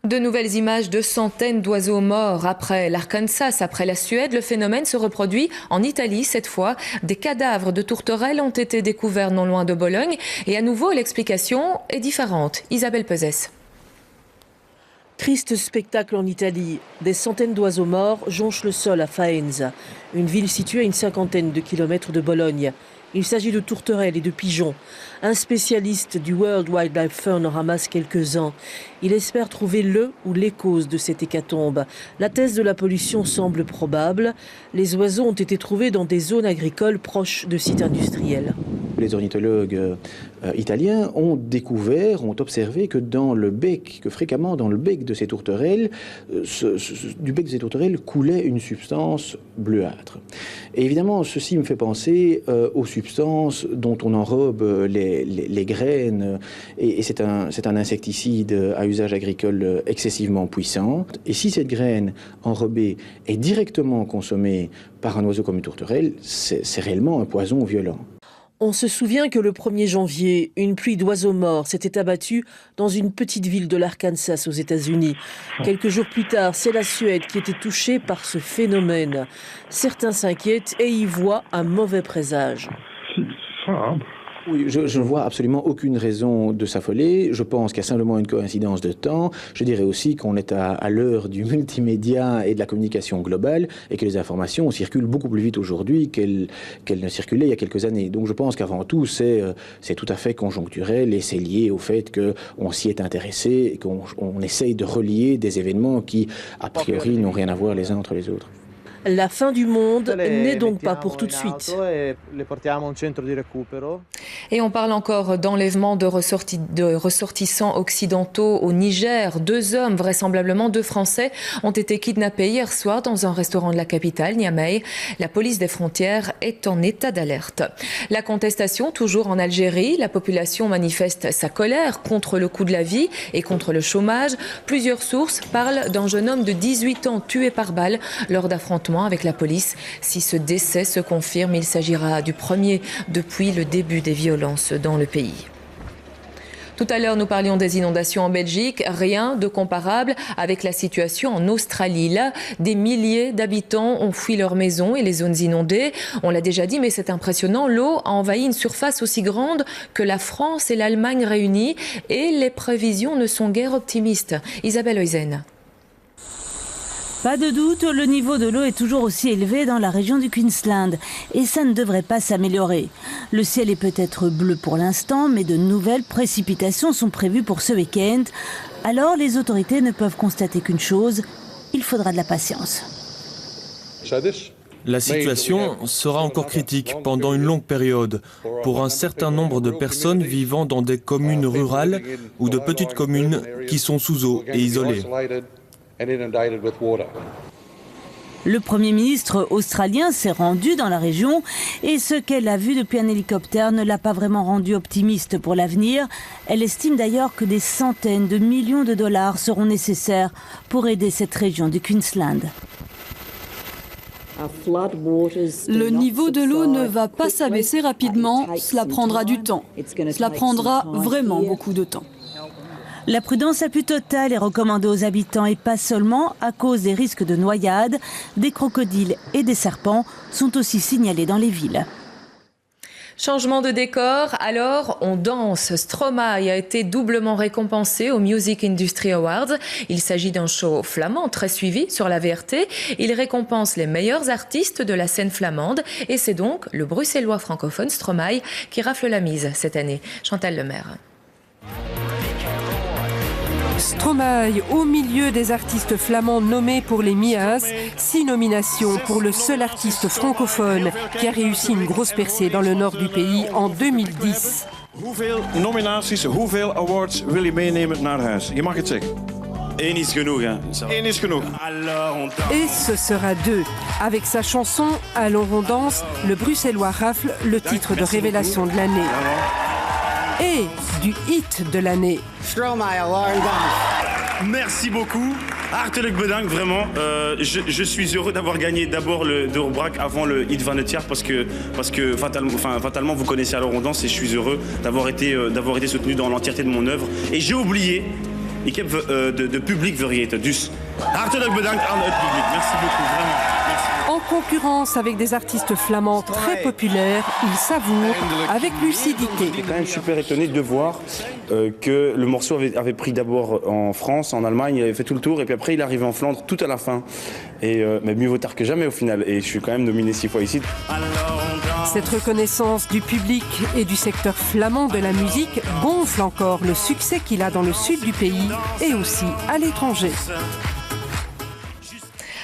De nouvelles images de centaines d'oiseaux morts après l'Arkansas, après la Suède. Le phénomène se reproduit en Italie cette fois. Des cadavres de tourterelles ont été découverts non loin de Bologne. Et à nouveau, l'explication est différente. Isabelle Pesès. Triste spectacle en Italie. Des centaines d'oiseaux morts jonchent le sol à Faenza, une ville située à une 50aine de kilomètres de Bologne. Il s'agit de tourterelles et de pigeons. Un spécialiste du World Wildlife Fund en ramasse quelques-uns. Il espère trouver le ou les causes de cette hécatombe. La thèse de la pollution semble probable. Les oiseaux ont été trouvés dans des zones agricoles proches de sites industriels. Les ornithologues italiens ont découvert, ont observé que dans le bec, que fréquemment dans le bec de ces tourterelles, du bec de ces tourterelles coulait une substance bleuâtre. Et évidemment, ceci me fait penser aux substances dont on enrobe les graines, et c'est un insecticide à usage agricole excessivement puissant. Et si cette graine enrobée est directement consommée par un oiseau comme une tourterelle, c'est réellement un poison violent. On se souvient que le 1er janvier, une pluie d'oiseaux morts s'était abattue dans une petite ville de l'Arkansas aux États-Unis. Quelques jours plus tard, c'est la Suède qui était touchée par ce phénomène. Certains s'inquiètent et y voient un mauvais présage. Oui, je ne vois absolument aucune raison de s'affoler. Je pense qu'il y a simplement une coïncidence de temps. Je dirais aussi qu'on est à l'heure du multimédia et de la communication globale et que les informations circulent beaucoup plus vite aujourd'hui qu'elles ne circulaient il y a quelques années. Donc je pense qu'avant tout, c'est tout à fait conjoncturel et c'est lié au fait qu'on s'y est intéressé et qu'on essaye de relier des événements qui, a priori, n'ont rien à voir les uns entre les autres. La fin du monde n'est donc pas pour tout de suite. Et on parle encore d'enlèvement de ressortissants occidentaux au Niger. 2 hommes, vraisemblablement 2 Français, ont été kidnappés hier soir dans un restaurant de la capitale, Niamey. La police des frontières est en état d'alerte. La contestation, toujours en Algérie. La population manifeste sa colère contre le coût de la vie et contre le chômage. Plusieurs sources parlent d'un jeune homme de 18 ans tué par balle lors d'affrontements avec la police. Si ce décès se confirme, il s'agira du premier depuis le début des violences dans le pays. Tout à l'heure, nous parlions des inondations en Belgique. Rien de comparable avec la situation en Australie. Là, des milliers d'habitants ont fui leurs maisons et les zones inondées. On l'a déjà dit, mais c'est impressionnant. L'eau a envahi une surface aussi grande que la France et l'Allemagne réunies. Et les prévisions ne sont guère optimistes. Isabelle Oizen. Pas de doute, le niveau de l'eau est toujours aussi élevé dans la région du Queensland et ça ne devrait pas s'améliorer. Le ciel est peut-être bleu pour l'instant, mais de nouvelles précipitations sont prévues pour ce week-end. Alors les autorités ne peuvent constater qu'une chose, il faudra de la patience. La situation sera encore critique pendant une longue période pour un certain nombre de personnes vivant dans des communes rurales ou de petites communes qui sont sous eau et isolées. Le Premier ministre australien s'est rendu dans la région et ce qu'elle a vu depuis un hélicoptère ne l'a pas vraiment rendu optimiste pour l'avenir. Elle estime d'ailleurs que des centaines de millions de dollars seront nécessaires pour aider cette région du Queensland. Le niveau de l'eau ne va pas s'abaisser rapidement, cela prendra du temps. Cela prendra vraiment beaucoup de temps. La prudence la plus totale est recommandée aux habitants et pas seulement à cause des risques de noyade. Des crocodiles et des serpents sont aussi signalés dans les villes. Changement de décor, alors on danse. Stromae a été doublement récompensé aux Music Industry Awards. Il s'agit d'un show flamand très suivi sur la VRT. Il récompense les meilleurs artistes de la scène flamande et c'est donc le bruxellois francophone Stromae qui rafle la mise cette année. Chantal Lemaire. Stromae au milieu des artistes flamands nommés pour les MIAS, 6 nominations pour le seul artiste francophone qui a réussi une grosse percée dans le nord du pays en 2010. Hoeveel nominaties, hoeveel awards wil je meenemen naar huis? Je mag het zeggen. Eén is genoeg, hè? Eén is genoeg. Et ce sera 2. Avec sa chanson Allons on danse, le bruxellois rafle le titre de révélation de l'année. Et du hit de l'année. Merci beaucoup. Hartelijk bedankt, vraiment. Je suis heureux d'avoir gagné d'abord le Doorbraak avant le hit van het jaar parce que fatalement vous connaissez Alors on danse et je suis heureux d'avoir été soutenu dans l'entièreté de mon œuvre. Et j'ai oublié Ik heb de publiek vergeten. Dus hartelijk bedankt aan het publiek. Merci beaucoup, vraiment. Merci. En concurrence avec des artistes flamands très populaires, il savoure avec lucidité. J'étais quand même super étonné de voir que le morceau avait pris d'abord en France, en Allemagne, il avait fait tout le tour, et puis après il est arrivé en Flandre tout à la fin. Mais mieux vaut tard que jamais au final, et je suis quand même nominé 6 fois ici. Cette reconnaissance du public et du secteur flamand de la musique gonfle encore le succès qu'il a dans le sud du pays et aussi à l'étranger.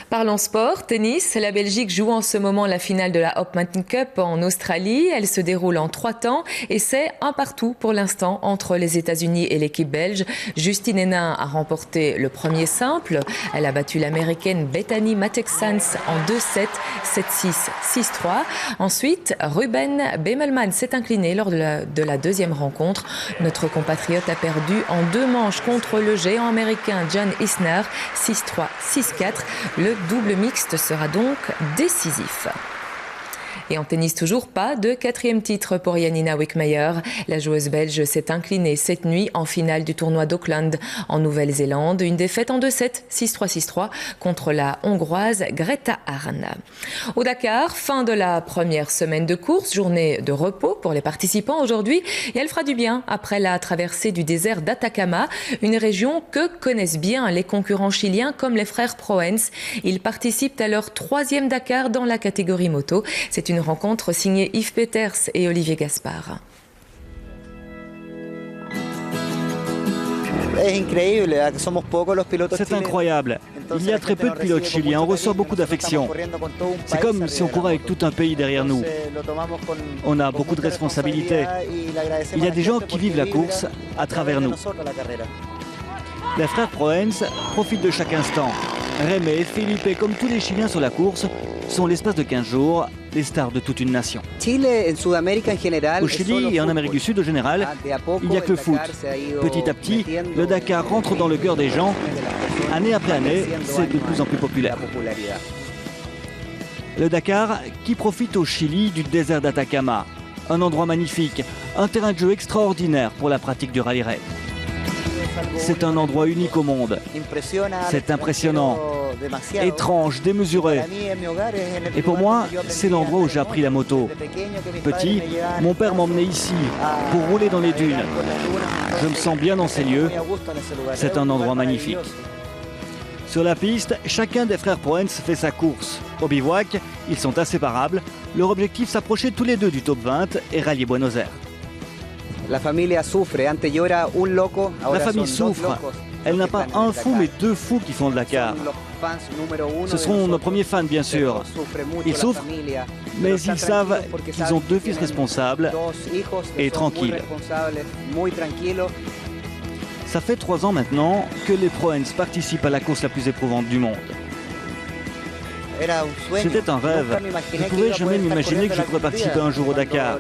Parlons sport, tennis. La Belgique joue en ce moment la finale de la Hopman Cup en Australie. Elle se déroule en 3 temps et c'est un partout pour l'instant entre les États-Unis et l'équipe belge. Justine Henin a remporté le premier simple. Elle a battu l'américaine Bethany Mattek-Sands en 2-7, 7-6, 6-3. Ensuite, Ruben Bemelman s'est incliné lors de la deuxième rencontre. Notre compatriote a perdu en 2 manches contre le géant américain John Isner, 6-3, 6-4. Le double mixte sera donc décisif. Et en tennis, toujours pas de 4e titre pour Janina Wickmeyer. La joueuse belge s'est inclinée cette nuit en finale du tournoi d'Auckland en Nouvelle-Zélande. Une défaite en 2-7, 6-3, 6-3 contre la hongroise Greta Arn. Au Dakar, fin de la première semaine de course, journée de repos pour les participants aujourd'hui. Et elle fera du bien après la traversée du désert d'Atacama, une région que connaissent bien les concurrents chiliens comme les frères Proens. Ils participent à leur 3e Dakar dans la catégorie moto. C'est une rencontre signée Yves Peters et Olivier Gaspard. C'est incroyable. Il y a très peu de pilotes chiliens, on reçoit beaucoup d'affection. C'est comme si on courait avec tout un pays derrière nous. On a beaucoup de responsabilités. Il y a des gens qui vivent la course à travers nous. Les frères Proens profitent de chaque instant. Rémé, Felipe, comme tous les Chiliens sur la course, sont l'espace de 15 jours les stars de toute une nation. Au Chili et en Amérique du Sud en général, il n'y a que le foot. Petit à petit, le Dakar rentre dans le cœur des gens. Année après année, c'est de plus en plus populaire. Le Dakar qui profite au Chili du désert d'Atacama. Un endroit magnifique, un terrain de jeu extraordinaire pour la pratique du rallye raid. C'est un endroit unique au monde. C'est impressionnant, étrange, démesuré. Et pour moi, c'est l'endroit où j'ai appris la moto. Petit, mon père m'emmenait ici pour rouler dans les dunes. Je me sens bien dans ces lieux. C'est un endroit magnifique. Sur la piste, chacun des frères Proens fait sa course. Au bivouac, ils sont inséparables. Leur objectif, s'approcher tous les deux du top 20 et rallier Buenos Aires. La famille souffre. Elle n'a pas un fou, mais 2 fous qui font le Dakar. Ce seront nos premiers fans, bien sûr. Ils souffrent, mais ils savent qu'ils ont 2 fils responsables et tranquilles. Ça fait 3 ans maintenant que les Proens participent à la course la plus éprouvante du monde. C'était un rêve. Je ne pouvais jamais m'imaginer que je pourrais participer un jour au Dakar.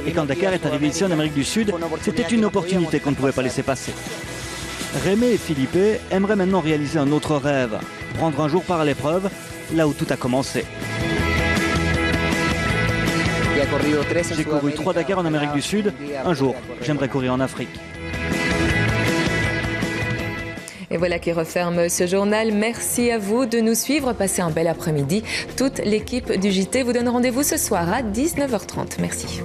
Et quand Dakar est arrivé ici en Amérique du Sud, c'était une opportunité qu'on ne pouvait pas laisser passer. Rémé et Felipe aimeraient maintenant réaliser un autre rêve, prendre un jour part à l'épreuve, là où tout a commencé. J'ai couru 3 Dakar en Amérique du Sud. Un jour, j'aimerais courir en Afrique. Et voilà qui referme ce journal. Merci à vous de nous suivre. Passez un bel après-midi. Toute l'équipe du JT vous donne rendez-vous ce soir à 19h30. Merci.